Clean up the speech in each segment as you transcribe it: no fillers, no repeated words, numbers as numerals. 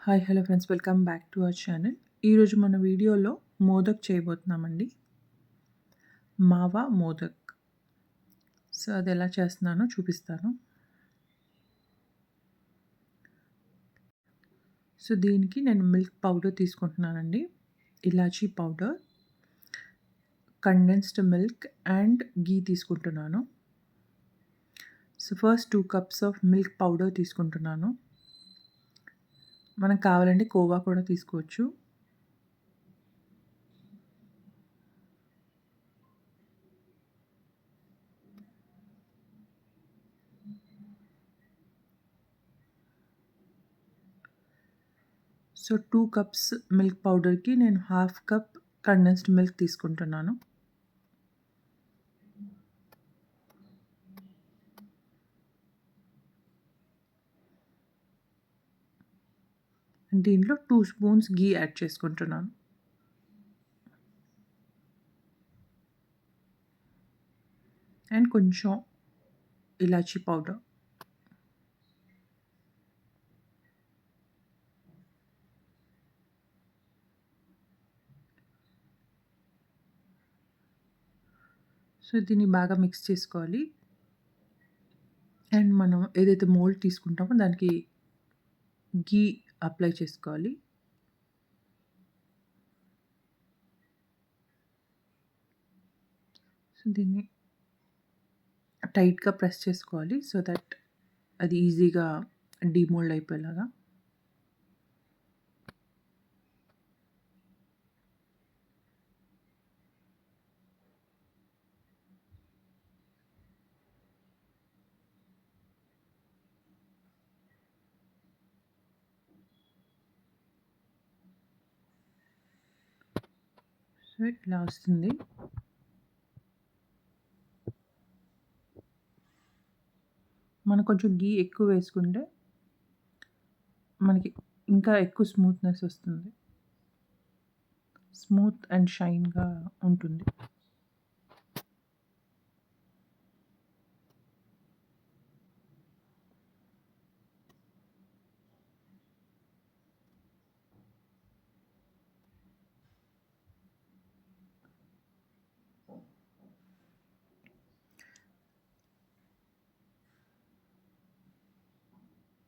Hi hello friends, welcome back to our channel. ఈరోజు మన వీడియోలో మోదక్ చేయబోతున్నామండి. మావా మోదక్. సో అది ఎలా చేస్తున్నానో చూపిస్తాను. సో దీనికి నేను మిల్క్ పౌడర్ తీసుకుంటున్నానండి, ఇలాచీ పౌడర్, కండెన్స్డ్ మిల్క్ అండ్ గీ తీసుకుంటున్నాను. So first 2 cups of milk powder తీసుకుంటున్నాను. మనకు కావాలంటే కోవా కూడా తీసుకోవచ్చు. సో 2 కప్స్ మిల్క్ పౌడర్‌కి నేను హాఫ్ కప్ కండెన్స్డ్ మిల్క్ తీసుకుంటున్నాను. దీంట్లో 2 స్పూన్స్ ఘీ యాడ్ చేసుకుంటున్నాను. అండ్ కొంచెం ఇలాచీ పౌడర్. సో దీన్ని బాగా మిక్స్ చేసుకోవాలి. అండ్ మనం ఏదైతే మోల్డ్ తీసుకుంటామో దానికి ఘీ అప్లై చేసుకోవాలి. సో దీన్ని టైట్‌గా ప్రెస్ చేసుకోవాలి సో దట్ అది ఈజీగా డీమోల్డ్ అయిపోయేలాగా. సో ఇలా వస్తుంది. మనం కొంచెం ఘీ ఎక్కువ వేసుకుంటే మనకి ఇంకా ఎక్కువ స్మూత్‌నెస్ వస్తుంది. స్మూత్ అండ్ షైన్‌గా ఉంటుంది.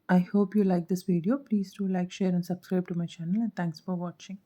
I hope you like this video. Please do like, share and subscribe to my channel, and thanks for watching.